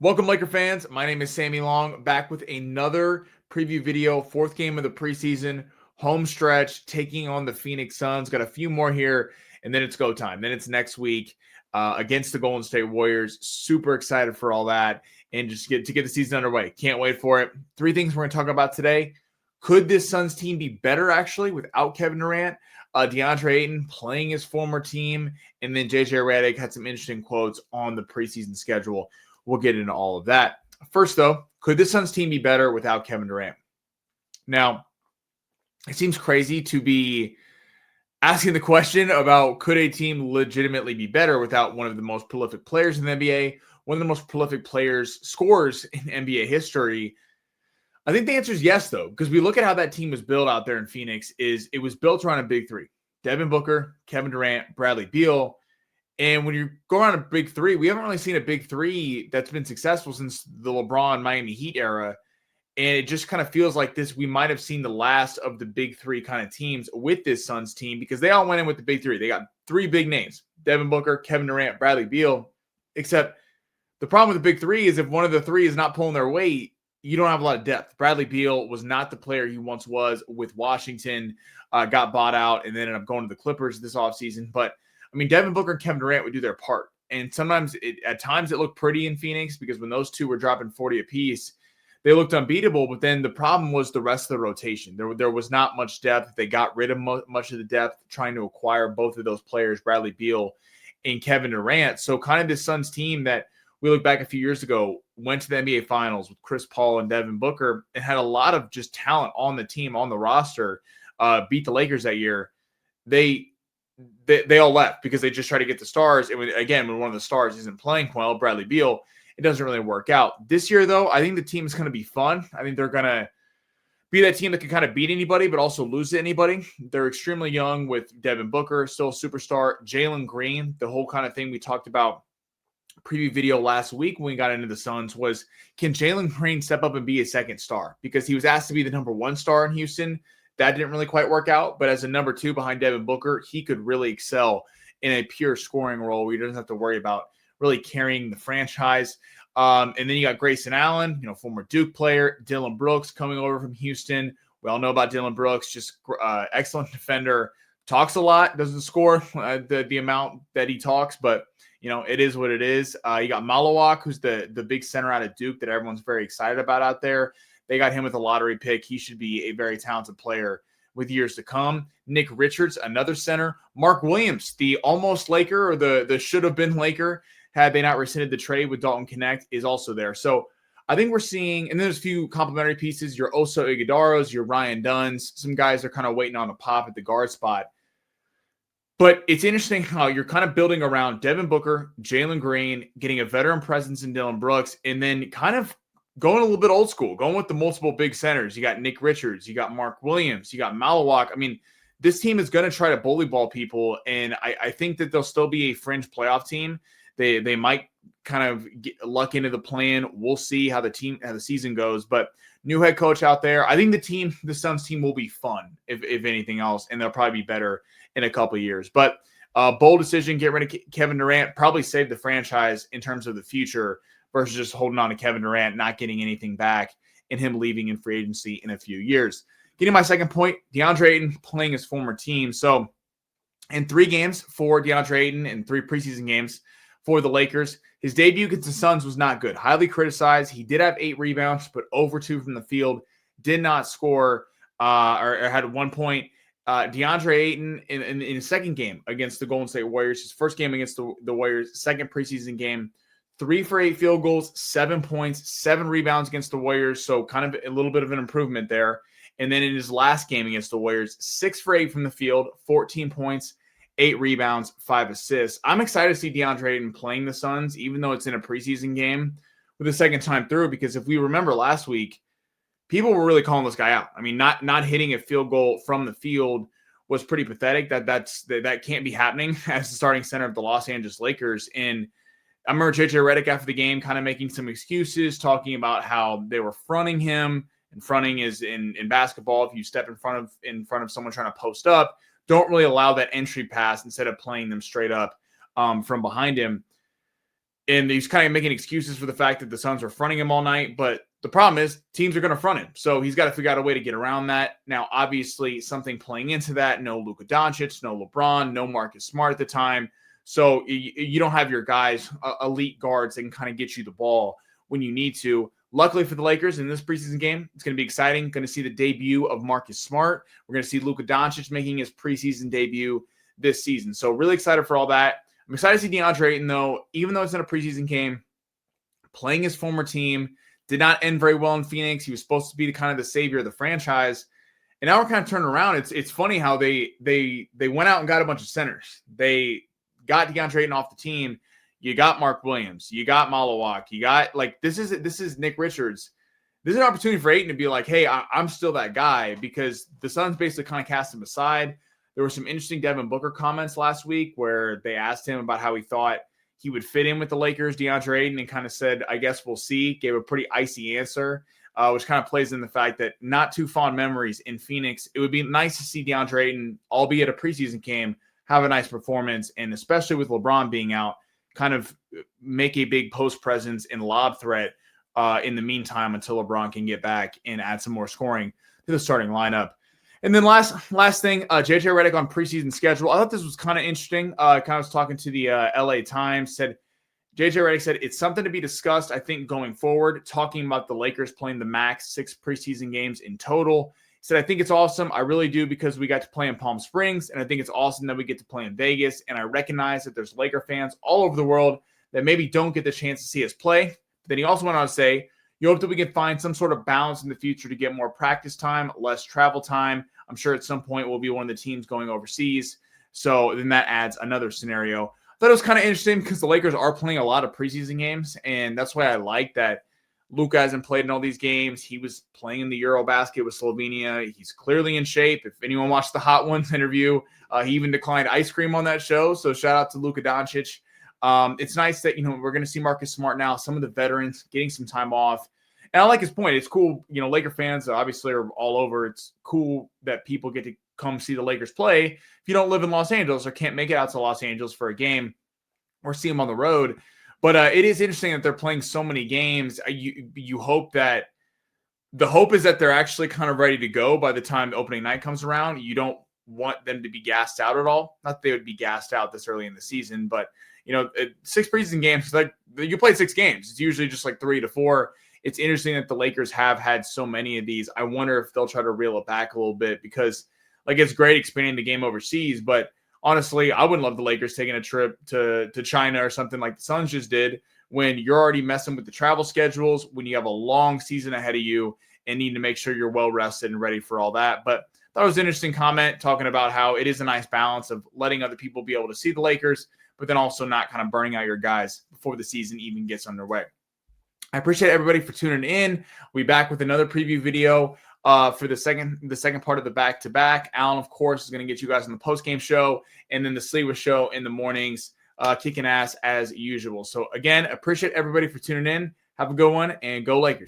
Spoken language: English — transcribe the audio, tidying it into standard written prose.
Welcome, Laker fans. My name is Sammy Long, back with another preview video. Fourth game of the preseason, home stretch, taking on the Phoenix Suns. Got a few more here, and then it's go time. Then it's next week against the Golden State Warriors. Super excited for all that, and just get the season underway. Can't wait for it. Three things we're going to talk about today. Could this Suns team be better, actually, without Kevin Durant? DeAndre Ayton playing his former team, and then JJ Redick had some interesting quotes on the preseason schedule. We'll get into all of that. First, though, could this Suns team be better without Kevin Durant? Now, it seems crazy to be asking the question about could a team legitimately be better without one of the most prolific players in the NBA, one of the most prolific scorers in NBA history. I think the answer is yes, though, because we look at how that team was built out there in Phoenix. It was built around a big three: Devin Booker, Kevin Durant, Bradley Beal. And when you go around a big three, we haven't really seen a big three that's been successful since the LeBron Miami Heat era. And it just kind of feels like this. We might have seen the last of the big three kind of teams with this Suns team because they all went in with the big three. They got three big names: Devin Booker, Kevin Durant, Bradley Beal. Except the problem with the big three is if one of the three is not pulling their weight, you don't have a lot of depth. Bradley Beal was not the player he once was with Washington, got bought out, and then ended up going to the Clippers this offseason. But I mean, Devin Booker and Kevin Durant would do their part. And sometimes, at times, it looked pretty in Phoenix because when those two were dropping 40 apiece, they looked unbeatable. But then the problem was the rest of the rotation. There was not much depth. They got rid of much of the depth trying to acquire both of those players, Bradley Beal and Kevin Durant. So kind of this Suns team that we look back a few years ago, went to the NBA Finals with Chris Paul and Devin Booker and had a lot of just talent on the team, on the roster, beat the Lakers that year. They all left because they just tried to get the stars. And when one of the stars isn't playing well, Bradley Beal, it doesn't really work out. This year, though, I think the team is going to be fun. I think they're going to be that team that can kind of beat anybody, but also lose to anybody. They're extremely young with Devin Booker, still a superstar. Jalen Green, the whole kind of thing we talked about preview video last week when we got into the Suns was, can Jalen Green step up and be a second star? Because he was asked to be the number one star in Houston. That didn't really quite work out, but as a number two behind Devin Booker, he could really excel in a pure scoring role where he doesn't have to worry about really carrying the franchise. And then you got Grayson Allen, former Duke player, Dylan Brooks coming over from Houston. We all know about Dylan Brooks, just excellent defender, talks a lot, doesn't score the amount that he talks, but it is what it is. You got Malawak, who's the big center out of Duke that everyone's very excited about out there. They got him with a lottery pick. He should be a very talented player with years to come. Nick Richards, another center. Mark Williams, the almost Laker or the should-have-been Laker, had they not rescinded the trade with Dalton Knecht, is also there. So I think we're seeing, and there's a few complementary pieces, your Oso Iguodaros, your Ryan Dunns. Some guys are kind of waiting on a pop at the guard spot. But it's interesting how you're kind of building around Devin Booker, Jalen Green, getting a veteran presence in Dylan Brooks, and then kind of going a little bit old school, going with the multiple big centers. You got Nick Richards, you got Mark Williams, you got Malawak. I mean, this team is going to try to bully ball people, and I think that they'll still be a fringe playoff team. They might kind of get luck into the plan. We'll see how the season goes. But new head coach out there. I think the Suns team will be fun, if anything else, and they'll probably be better in a couple of years. But bold decision, get rid of Kevin Durant, probably save the franchise in terms of the future versus just holding on to Kevin Durant, not getting anything back, and him leaving in free agency in a few years. Getting my second point, DeAndre Ayton playing his former team. So in 3 games for DeAndre Ayton and 3 preseason games for the Lakers, his debut against the Suns was not good. Highly criticized. He did have 8 rebounds, but over 2 from the field. Did not score or had 1 point. DeAndre Ayton in his second game against the Golden State Warriors, his first game against the Warriors, second preseason game, 3 for 8 field goals, 7 points, 7 rebounds against the Warriors. So kind of a little bit of an improvement there. And then in his last game against the Warriors, 6 for 8 from the field, 14 points, 8 rebounds, 5 assists. I'm excited to see DeAndre Ayton playing the Suns, even though it's in a preseason game for the second time through, because if we remember last week, people were really calling this guy out. I mean, not hitting a field goal from the field was pretty pathetic. That can't be happening as the starting center of the Los Angeles Lakers. And I remember JJ Redick after the game kind of making some excuses, talking about how they were fronting him. And fronting is in basketball. If you step in front of someone trying to post up, don't really allow that entry pass instead of playing them straight up from behind him. And he's kind of making excuses for the fact that the Suns were fronting him all night. But the problem is teams are going to front him. So he's got to figure out a way to get around that. Now, obviously, something playing into that, no Luka Doncic, no LeBron, no Marcus Smart at the time. So you don't have your guys, elite guards that can kind of get you the ball when you need to. Luckily for the Lakers in this preseason game, it's going to be exciting. Going to see the debut of Marcus Smart. We're going to see Luka Doncic making his preseason debut this season. So really excited for all that. I'm excited to see DeAndre Ayton, though, even though it's in a preseason game, playing his former team, did not end very well in Phoenix. He was supposed to be the kind of the savior of the franchise. And now we're kind of turning around. It's funny how they went out and got a bunch of centers. They got DeAndre Ayton off the team. You got Mark Williams. You got Malawak. You got, like, this is Nick Richards. This is an opportunity for Ayton to be like, hey, I'm still that guy, because the Suns basically kind of cast him aside. There were some interesting Devin Booker comments last week where they asked him about how he thought he would fit in with the Lakers, DeAndre Ayton, and kind of said, I guess we'll see. Gave a pretty icy answer, which kind of plays in the fact that not too fond memories in Phoenix. It would be nice to see DeAndre Ayton, albeit a preseason game, have a nice performance, and especially with LeBron being out, kind of make a big post presence and lob threat in the meantime until LeBron can get back and add some more scoring to the starting lineup. And then last thing, JJ Redick on preseason schedule. I thought this was kind of interesting. Kind of was talking to the LA Times. JJ Redick said it's something to be discussed, I think, going forward, talking about the Lakers playing the max 6 preseason games in total. He said, I think it's awesome. I really do, because we got to play in Palm Springs, and I think it's awesome that we get to play in Vegas. And I recognize that there's Laker fans all over the world that maybe don't get the chance to see us play. But then he also went on to say, you hope that we can find some sort of balance in the future to get more practice time, less travel time. I'm sure at some point we'll be one of the teams going overseas. So then that adds another scenario. I thought it was kind of interesting because the Lakers are playing a lot of preseason games, and that's why I like that Luka hasn't played in all these games. He was playing in the Eurobasket with Slovenia. He's clearly in shape. If anyone watched the Hot Ones interview, he even declined ice cream on that show. So shout out to Luka Doncic. It's nice that, we're going to see Marcus Smart now, some of the veterans getting some time off. And I like his point. It's cool. Laker fans obviously are all over. It's cool that people get to come see the Lakers play. If you don't live in Los Angeles or can't make it out to Los Angeles for a game or see them on the road. But it is interesting that they're playing so many games. You hope that the hope is that they're actually kind of ready to go by the time the opening night comes around. You don't want them to be gassed out at all. Not that they would be gassed out this early in the season, but 6 preseason games, like you play 6 games. It's usually just like 3 to 4. It's interesting that the Lakers have had so many of these. I wonder if they'll try to reel it back a little bit, because it's great expanding the game overseas, but honestly, I wouldn't love the Lakers taking a trip to China or something like the Suns just did, when you're already messing with the travel schedules, when you have a long season ahead of you and need to make sure you're well rested and ready for all that. But that was an interesting comment, talking about how it is a nice balance of letting other people be able to see the Lakers, but then also not kind of burning out your guys before the season even gets underway. I appreciate everybody for tuning in. We'll be back with another preview video for the second part of the back-to-back. Alan, of course, is going to get you guys on the post-game show, and then the Sliwa show in the mornings, kicking ass as usual. So, again, appreciate everybody for tuning in. Have a good one, and go Lakers.